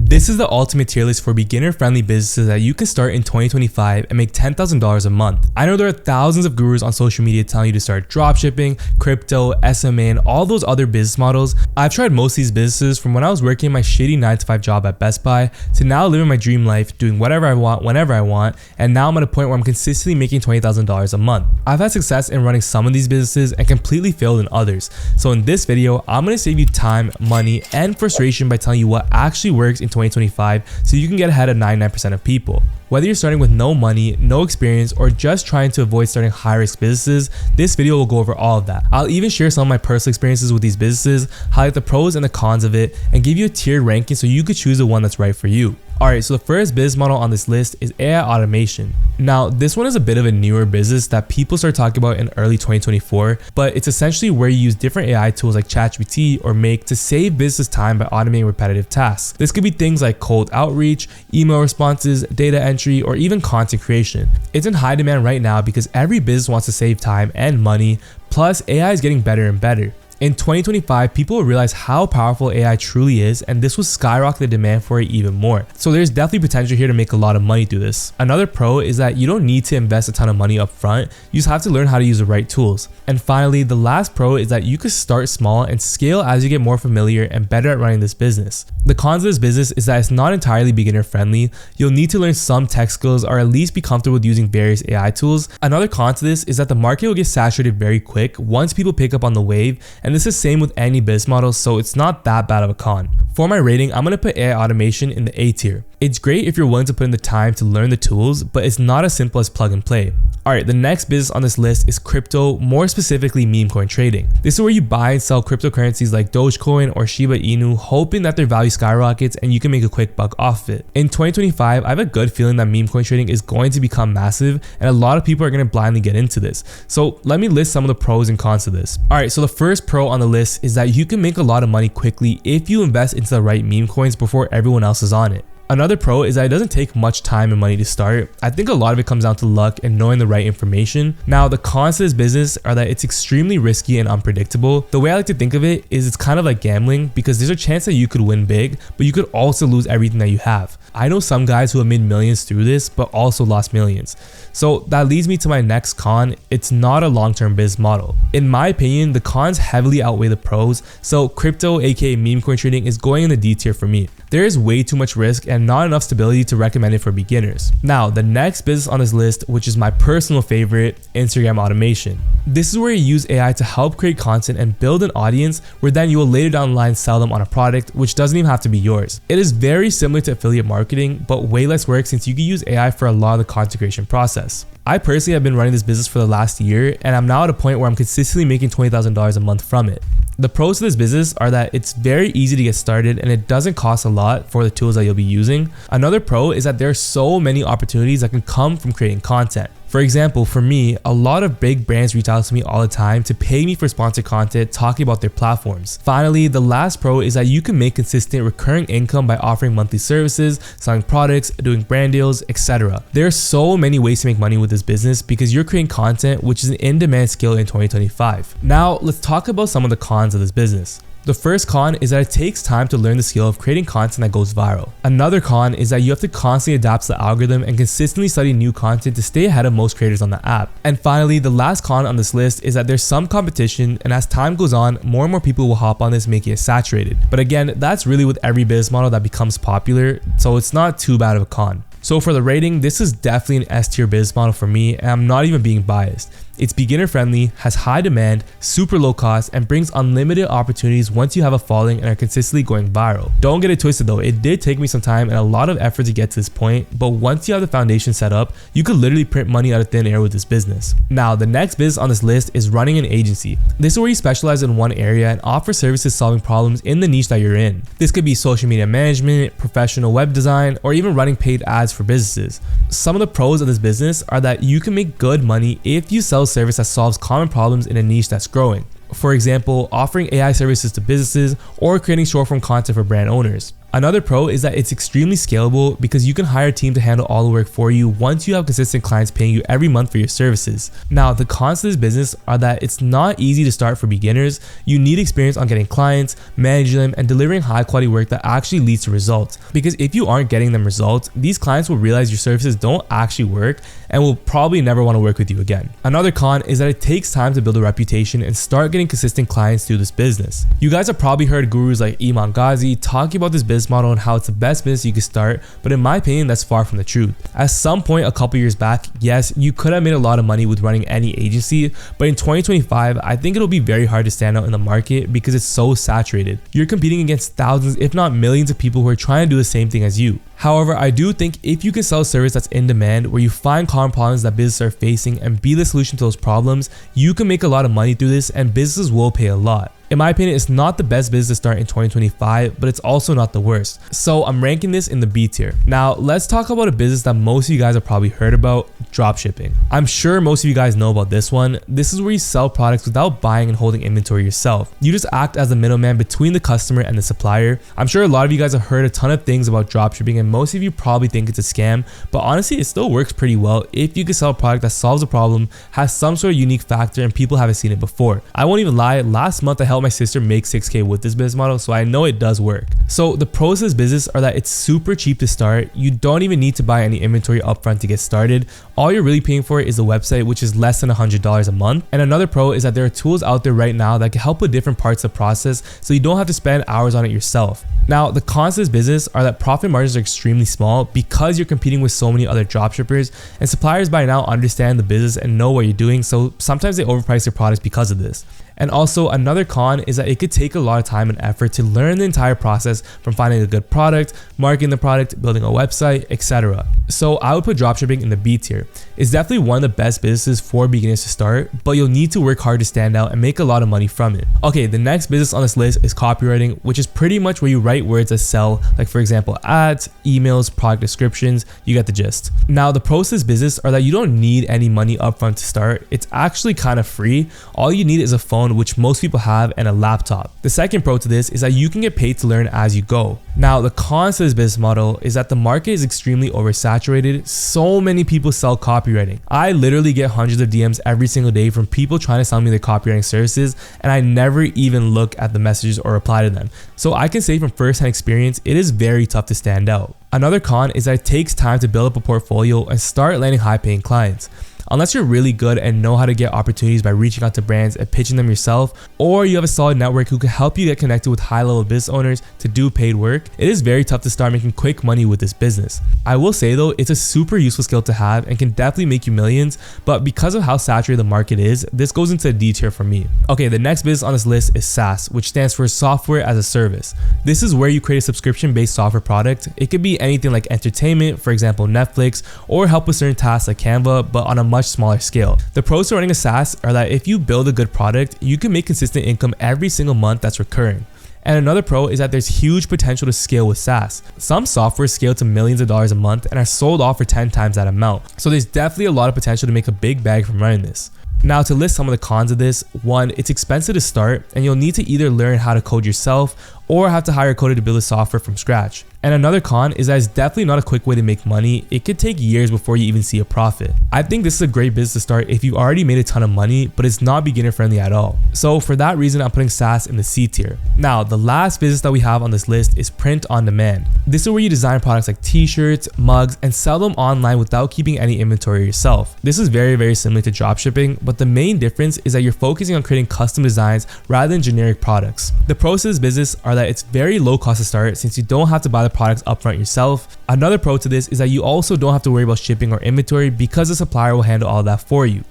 This is the ultimate tier list for beginner-friendly businesses that you can start in 2025 and make $10,000 a month. I know there are thousands of gurus on social media telling you to start dropshipping, crypto, SMMA, and all those other business models. I've tried most of these businesses from when I was working my shitty 9-to-5 job at Best Buy to now living my dream life, doing whatever I want, whenever I want, and now I'm at a point where I'm consistently making $20,000 a month. I've had success in running some of these businesses and completely failed in others. So in this video, I'm going to save you time, money, and frustration by telling you what actually works in 2025 so you can get ahead of 99% of people. Whether you're starting with no money, no experience, or just trying to avoid starting high-risk businesses, this video will go over all of that. I'll even share some of my personal experiences with these businesses, highlight the pros and the cons of it, and give you a tiered ranking so you could choose the one that's right for you. Alright, so the first business model on this list is AI automation. Now, this one is a bit of a newer business that people start talking about in early 2024, but it's essentially where you use different AI tools like ChatGPT or Make to save business time by automating repetitive tasks. This could be things like cold outreach, email responses, data entry, or even content creation. It's in high demand right now because every business wants to save time and money, plus AI is getting better and better. In 2025, people will realize how powerful AI truly is, and this will skyrocket the demand for it even more. So there's definitely potential here to make a lot of money through this. Another pro is that you don't need to invest a ton of money up front, you just have to learn how to use the right tools. And finally, the last pro is that you can start small and scale as you get more familiar and better at running this business. The cons of this business is that it's not entirely beginner friendly. You'll need to learn some tech skills or at least be comfortable with using various AI tools. Another con to this is that the market will get saturated very quick once people pick up on the wave, and this is the same with any business model, so it's not that bad of a con. For my rating, I'm going to put AI automation in the A tier. It's great if you're willing to put in the time to learn the tools, but it's not as simple as plug and play. Alright, the next business on this list is crypto, more specifically meme coin trading. This is where you buy and sell cryptocurrencies like Dogecoin or Shiba Inu, hoping that their value skyrockets and you can make a quick buck off of it. In 2025, I have a good feeling that meme coin trading is going to become massive, and a lot of people are going to blindly get into this. So let me list some of the pros and cons of this. Alright, so the first pro on the list is that you can make a lot of money quickly if you invest into the right meme coins before everyone else is on it. Another pro is that it doesn't take much time and money to start. I think a lot of it comes down to luck and knowing the right information. Now, the cons to this business are that it's extremely risky and unpredictable. The way I like to think of it is it's kind of like gambling because there's a chance that you could win big, but you could also lose everything that you have. I know some guys who have made millions through this, but also lost millions. So that leads me to my next con. It's not a long-term business model. In my opinion, the cons heavily outweigh the pros, so crypto, aka meme coin trading, is going in the D tier for me. There is way too much risk and not enough stability to recommend it for beginners. Now, the next business on this list, which is my personal favorite, Instagram automation. This is where you use AI to help create content and build an audience where then you will later down the line sell them on a product, which doesn't even have to be yours. It is very similar to affiliate marketing, but way less work since you can use AI for a lot of the content creation process. I personally have been running this business for the last year, and I'm now at a point where I'm consistently making $20,000 a month from it. The pros to this business are that it's very easy to get started and it doesn't cost a lot for the tools that you'll be using. Another pro is that there are so many opportunities that can come from creating content. For example, for me, a lot of big brands reach out to me all the time to pay me for sponsored content talking about their platforms. Finally, the last pro is that you can make consistent recurring income by offering monthly services, selling products, doing brand deals, etc. There are so many ways to make money with this business because you're creating content, which is an in-demand skill in 2025. Now, let's talk about some of the cons of this business. The first con is that it takes time to learn the skill of creating content that goes viral. Another con is that you have to constantly adapt to the algorithm and consistently study new content to stay ahead of most creators on the app. And finally, the last con on this list is that there's some competition, and as time goes on, more and more people will hop on this, making it saturated. But again, that's really with every business model that becomes popular, so it's not too bad of a con. So for the rating, this is definitely an S tier business model for me, and I'm not even being biased. It's beginner friendly, has high demand, super low cost, and brings unlimited opportunities once you have a following and are consistently going viral. Don't get it twisted though, it did take me some time and a lot of effort to get to this point, but once you have the foundation set up, you could literally print money out of thin air with this business. Now, the next business on this list is running an agency. This is where you specialize in one area and offer services solving problems in the niche that you're in. This could be social media management, professional web design, or even running paid ads for businesses. Some of the pros of this business are that you can make good money if you sell service that solves common problems in a niche that's growing. For example, offering AI services to businesses or creating short form content for brand owners. Another pro is that it's extremely scalable because you can hire a team to handle all the work for you once you have consistent clients paying you every month for your services. Now, the cons to this business are that it's not easy to start for beginners. You need experience on getting clients, managing them, and delivering high quality work that actually leads to results. Because if you aren't getting them results, these clients will realize your services don't actually work and will probably never want to work with you again. Another con is that it takes time to build a reputation and start getting consistent clients through this business. You guys have probably heard gurus like Iman Ghazi talking about this business model and how it's the best business you can start, but in my opinion, that's far from the truth. At some point a couple years back, yes, you could have made a lot of money with running any agency, but in 2025, I think it'll be very hard to stand out in the market because it's so saturated. You're competing against thousands, if not millions of people who are trying to do the same thing as you. However, I do think if you can sell a service that's in demand, where you find common problems that businesses are facing and be the solution to those problems, you can make a lot of money through this and businesses will pay a lot. In my opinion, it's not the best business to start in 2025, but it's also not the worst. So I'm ranking this in the B tier. Now let's talk about a business that most of you guys have probably heard about, dropshipping. I'm sure most of you guys know about this one. This is where you sell products without buying and holding inventory yourself. You just act as the middleman between the customer and the supplier. I'm sure a lot of you guys have heard a ton of things about dropshipping and most of you probably think it's a scam, but honestly, it still works pretty well if you can sell a product that solves a problem, has some sort of unique factor, and people haven't seen it before. I won't even lie, last month I helped my sister make 6K with this business model, so I know it does work. So the pros of this business are that it's super cheap to start. You don't even need to buy any inventory upfront to get started. All you're really paying for is the website, which is less than $100 a month. And another pro is that there are tools out there right now that can help with different parts of the process, so you don't have to spend hours on it yourself. Now, the cons to this business are that profit margins are extremely small because you're competing with so many other dropshippers, and suppliers by now understand the business and know what you're doing, so sometimes they overprice their products because of this. And also another con is that it could take a lot of time and effort to learn the entire process, from finding a good product, marketing the product, building a website, etc. So I would put dropshipping in the B tier. It's definitely one of the best businesses for beginners to start, but you'll need to work hard to stand out and make a lot of money from it. Okay, the next business on this list is copywriting, which is pretty much where you write words that sell, like for example, ads, emails, product descriptions. You get the gist. Now, the pros to this business are that you don't need any money upfront to start. It's actually kind of free. All you need is a phone, which most people have, and a laptop. The second pro to this is that you can get paid to learn as you go. Now, the cons to this business model is that the market is extremely oversaturated. So many people sell copywriting. I literally get hundreds of DMs every single day from people trying to sell me their copywriting services, and I never even look at the messages or reply to them. So I can say from first-hand experience, it is very tough to stand out. Another con is that it takes time to build up a portfolio and start landing high-paying clients. Unless you're really good and know how to get opportunities by reaching out to brands and pitching them yourself, or you have a solid network who can help you get connected with high-level business owners to do paid work, it is very tough to start making quick money with this business. I will say though, it's a super useful skill to have and can definitely make you millions, but because of how saturated the market is, this goes into a D tier for me. Okay, the next business on this list is SaaS, which stands for Software as a Service. This is where you create a subscription-based software product. It could be anything like entertainment, for example Netflix, or help with certain tasks like Canva, but on a much smaller scale. The pros to running a SaaS are that if you build a good product, you can make consistent income every single month that's recurring. And another pro is that there's huge potential to scale with SaaS. Some software scale to millions of dollars a month and are sold off for 10 times that amount. So there's definitely a lot of potential to make a big bag from running this. Now, to list some of the cons of this, one, it's expensive to start and you'll need to either learn how to code yourself or have to hire a coder to build a software from scratch. And another con is that it's definitely not a quick way to make money. It could take years before you even see a profit. I think this is a great business to start if you've already made a ton of money, but it's not beginner friendly at all. So for that reason, I'm putting SaaS in the C tier. Now, the last business that we have on this list is print on demand. This is where you design products like t-shirts, mugs, and sell them online without keeping any inventory yourself. This is very similar to dropshipping, but the main difference is that you're focusing on creating custom designs rather than generic products. The pros to this business are that it's very low cost to start since you don't have to buy the products upfront yourself. Another pro to this is that you also don't have to worry about shipping or inventory because the supplier will handle all that for you.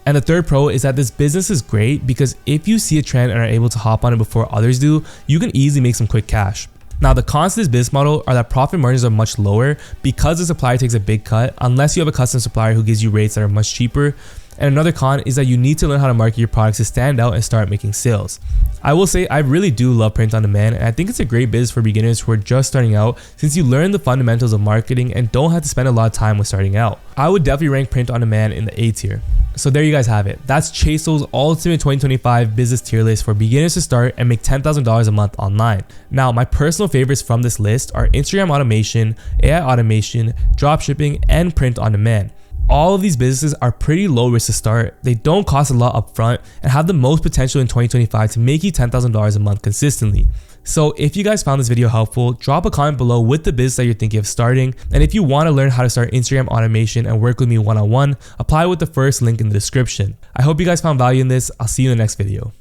And the third pro is that this business is great because if you see a trend and are able to hop on it before others do, you can easily make some quick cash. Now, the cons to this business model are that profit margins are much lower because the supplier takes a big cut unless you have a custom supplier who gives you rates that are much cheaper. And another con is that you need to learn how to market your products to stand out and start making sales. I will say I really do love print on demand, and I think it's a great business for beginners who are just starting out, since you learn the fundamentals of marketing and don't have to spend a lot of time with starting out. I would definitely rank print on demand in the A tier. So there you guys have it. That's Chasel's ultimate 2025 business tier list for beginners to start and make $10,000 a month online. Now, my personal favorites from this list are Instagram automation, AI automation, dropshipping, and print on demand. All of these businesses are pretty low risk to start. They don't cost a lot upfront and have the most potential in 2025 to make you $10,000 a month consistently. So if you guys found this video helpful, drop a comment below with the business that you're thinking of starting. And if you want to learn how to start Instagram automation and work with me one-on-one, apply with the first link in the description. I hope you guys found value in this. I'll see you in the next video.